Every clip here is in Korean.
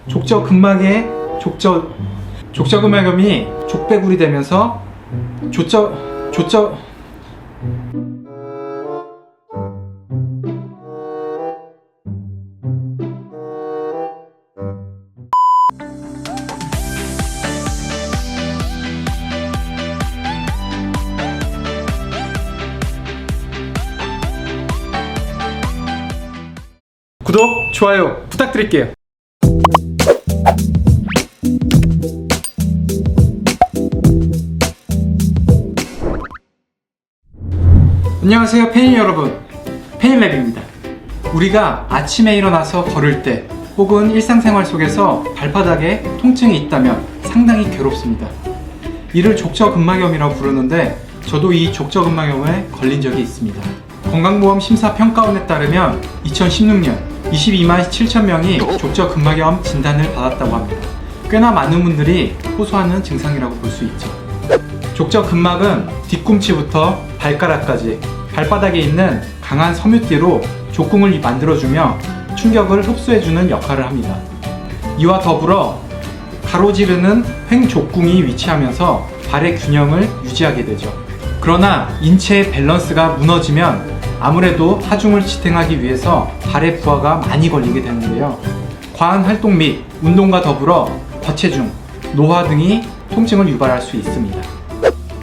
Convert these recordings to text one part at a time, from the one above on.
족저근막의 족저근막염이 족배굴이 되면서 구독, 좋아요 부탁드릴게요. 안녕하세요 페인 여러분, 페인랩입니다. 우리가 아침에 일어나서 걸을 때 혹은 일상생활 속에서 발바닥에 통증이 있다면 상당히 괴롭습니다. 이를 족저근막염이라고 부르는데 저도 이 족저근막염에 걸린 적이 있습니다. 건강보험 심사평가원에 따르면 2016년 22만 7천 명이 족저근막염 진단을 받았다고 합니다. 꽤나 많은 분들이 호소하는 증상이라고 볼 수 있죠. 족저근막은 뒤꿈치부터 발가락까지 발바닥에 있는 강한 섬유띠로 족궁을 만들어주며 충격을 흡수해주는 역할을 합니다. 이와 더불어 가로지르는 횡족궁이 위치하면서 발의 균형을 유지하게 되죠. 그러나 인체의 밸런스가 무너지면 아무래도 하중을 지탱하기 위해서 발의 부하가 많이 걸리게 되는데요. 과한 활동 및 운동과 더불어 과체중, 노화 등이 통증을 유발할 수 있습니다.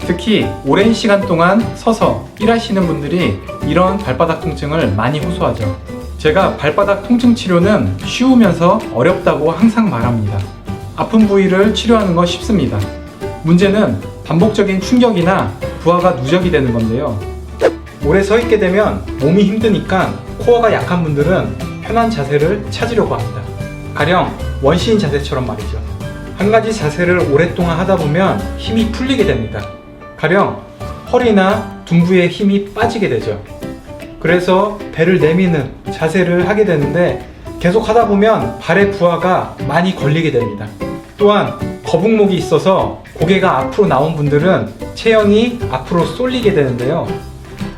특히 오랜 시간 동안 서서 일하시는 분들이 이런 발바닥 통증을 많이 호소하죠. 제가 발바닥 통증 치료는 쉬우면서 어렵다고 항상 말합니다. 아픈 부위를 치료하는 건 쉽습니다. 문제는 반복적인 충격이나 부하가 누적이 되는 건데요. 오래 서 있게 되면 몸이 힘드니까 코어가 약한 분들은 편한 자세를 찾으려고 합니다. 가령 원시인 자세처럼 말이죠. 한 가지 자세를 오랫동안 하다 보면 힘이 풀리게 됩니다. 가령 허리나 둔부에 힘이 빠지게 되죠. 그래서 배를 내미는 자세를 하게 되는데 계속 하다 보면 발의 부하가 많이 걸리게 됩니다. 또한 거북목이 있어서 고개가 앞으로 나온 분들은 체형이 앞으로 쏠리게 되는데요.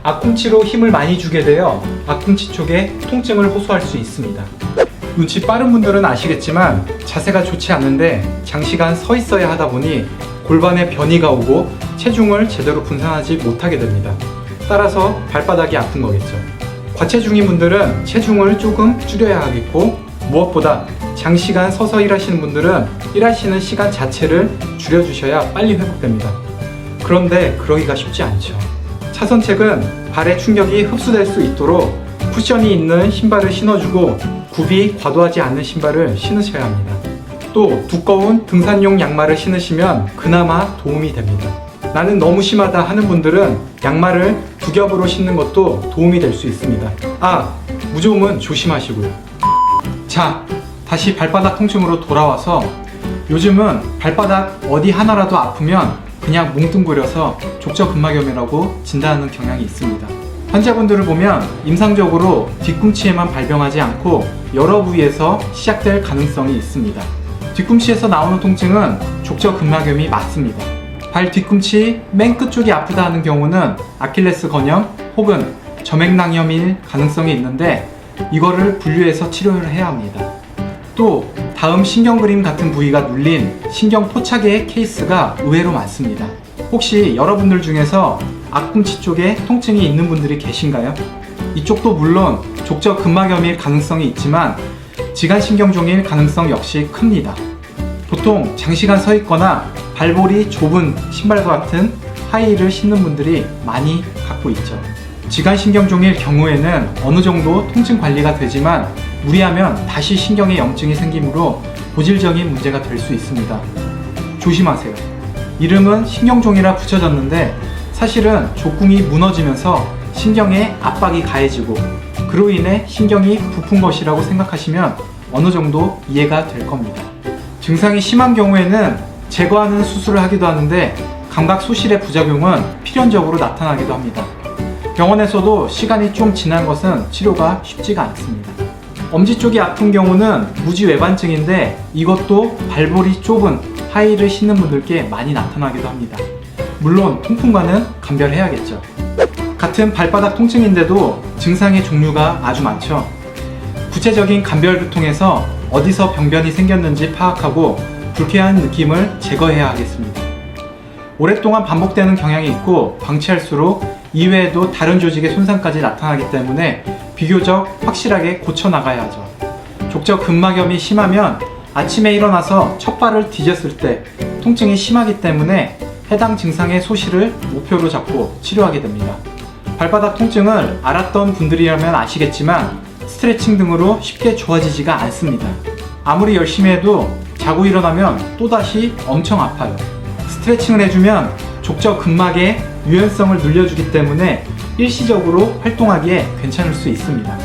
앞꿈치로 힘을 많이 주게 되어 앞꿈치 쪽에 통증을 호소할 수 있습니다. 눈치 빠른 분들은 아시겠지만 자세가 좋지 않은데 장시간 서 있어야 하다 보니 골반에 변이가 오고 체중을 제대로 분산하지 못하게 됩니다. 따라서 발바닥이 아픈 거겠죠. 과체중인 분들은 체중을 조금 줄여야 하겠고, 무엇보다 장시간 서서 일하시는 분들은 일하시는 시간 자체를 줄여주셔야 빨리 회복됩니다. 그런데 그러기가 쉽지 않죠. 차선책은 발의 충격이 흡수될 수 있도록 쿠션이 있는 신발을 신어주고 굽이 과도하지 않는 신발을 신으셔야 합니다. 또 두꺼운 등산용 양말을 신으시면 그나마 도움이 됩니다. 나는 너무 심하다 하는 분들은 양말을 두 겹으로 신는 것도 도움이 될 수 있습니다. 무좀은 조심하시고요. 자, 다시 발바닥 통증으로 돌아와서 요즘은 발바닥 어디 하나라도 아프면 그냥 뭉뚱그려서 족저근막염이라고 진단하는 경향이 있습니다. 환자분들을 보면 임상적으로 뒤꿈치에만 발병하지 않고 여러 부위에서 시작될 가능성이 있습니다. 뒤꿈치에서 나오는 통증은 족저근막염이 맞습니다. 발 뒤꿈치 맨 끝쪽이 아프다 하는 경우는 아킬레스 건염 혹은 점액낭염일 가능성이 있는데 이거를 분류해서 치료를 해야 합니다. 또 다음 신경그림 같은 부위가 눌린 신경포착의 케이스가 의외로 많습니다. 혹시 여러분들 중에서 앞꿈치 쪽에 통증이 있는 분들이 계신가요? 이쪽도 물론 족저근막염일 가능성이 있지만 지간신경종일 가능성 역시 큽니다. 보통 장시간 서 있거나 발볼이 좁은 신발과 같은 하이힐을 신는 분들이 많이 갖고 있죠. 지간신경종일 경우에는 어느 정도 통증 관리가 되지만 무리하면 다시 신경에 염증이 생기므로 고질적인 문제가 될 수 있습니다. 조심하세요. 이름은 신경종이라 붙여졌는데 사실은 족궁이 무너지면서 신경에 압박이 가해지고 그로 인해 신경이 부푼 것이라고 생각하시면 어느 정도 이해가 될 겁니다. 증상이 심한 경우에는 제거하는 수술을 하기도 하는데 감각 소실의 부작용은 필연적으로 나타나기도 합니다. 병원에서도 시간이 좀 지난 것은 치료가 쉽지가 않습니다. 엄지 쪽이 아픈 경우는 무지외반증인데 이것도 발볼이 좁은 하이힐을 신는 분들께 많이 나타나기도 합니다. 물론 통풍과는 감별해야겠죠. 같은 발바닥 통증인데도 증상의 종류가 아주 많죠. 구체적인 감별을 통해서 어디서 병변이 생겼는지 파악하고 불쾌한 느낌을 제거해야 하겠습니다. 오랫동안 반복되는 경향이 있고 방치할수록 이외에도 다른 조직의 손상까지 나타나기 때문에 비교적 확실하게 고쳐나가야 하죠. 족저 근막염이 심하면 아침에 일어나서 첫 발을 디뎠을 때 통증이 심하기 때문에 해당 증상의 소실을 목표로 잡고 치료하게 됩니다. 발바닥 통증을 알았던 분들이라면 아시겠지만 스트레칭 등으로 쉽게 좋아지지가 않습니다. 아무리 열심히 해도 자고 일어나면 또다시 엄청 아파요. 스트레칭을 해주면 족저 근막의 유연성을 늘려주기 때문에 일시적으로 활동하기에 괜찮을 수 있습니다.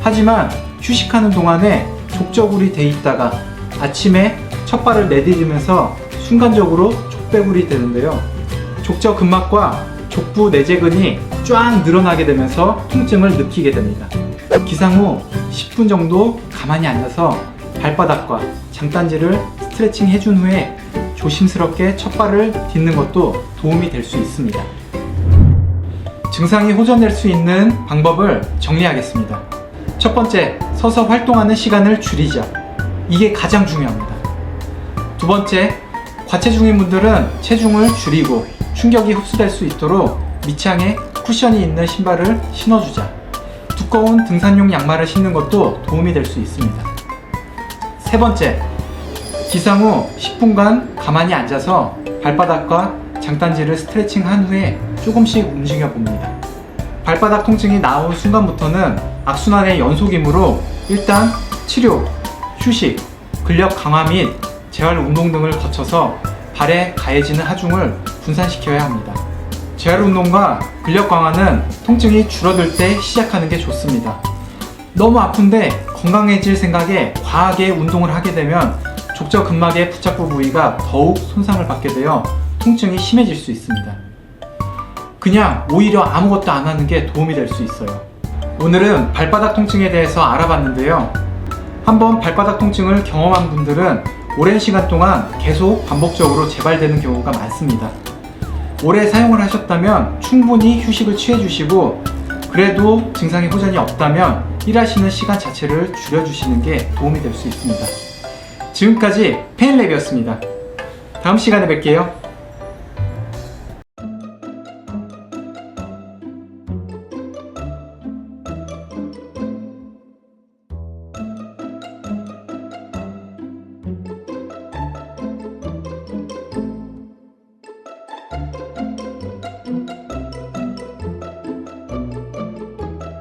하지만 휴식하는 동안에 족저골이 돼 있다가 아침에 첫 발을 내디디면서 순간적으로 족배골이 되는데요. 족저 근막과 족부 내재근이 쫙 늘어나게 되면서 통증을 느끼게 됩니다. 기상 후 10분 정도 가만히 앉아서 발바닥과 장단지를 스트레칭 해준 후에 조심스럽게 첫 발을 딛는 것도 도움이 될 수 있습니다. 증상이 호전될 수 있는 방법을 정리하겠습니다. 첫 번째, 서서 활동하는 시간을 줄이자. 이게 가장 중요합니다. 두 번째, 과체중인 분들은 체중을 줄이고 충격이 흡수될 수 있도록 밑창에 쿠션이 있는 신발을 신어주자. 두꺼운 등산용 양말을 신는 것도 도움이 될 수 있습니다. 세 번째, 기상 후 10분간 가만히 앉아서 발바닥과 장단지를 스트레칭한 후에 조금씩 움직여 봅니다. 발바닥 통증이 나온 순간부터는 악순환의 연속이므로 일단 치료, 휴식, 근력 강화 및 재활 운동 등을 거쳐서 발에 가해지는 하중을 분산시켜야 합니다. 재활 운동과 근력 강화는 통증이 줄어들 때 시작하는 게 좋습니다. 너무 아픈데 건강해질 생각에 과하게 운동을 하게 되면 족저 근막의 부착부 부위가 더욱 손상을 받게 되어 통증이 심해질 수 있습니다. 그냥 오히려 아무것도 안 하는 게 도움이 될 수 있어요. 오늘은 발바닥 통증에 대해서 알아봤는데요. 한번 발바닥 통증을 경험한 분들은 오랜 시간 동안 계속 반복적으로 재발되는 경우가 많습니다. 오래 사용을 하셨다면 충분히 휴식을 취해주시고, 그래도 증상의 호전이 없다면 일하시는 시간 자체를 줄여주시는 게 도움이 될 수 있습니다. 지금까지 페인랩이었습니다. 다음 시간에 뵐게요.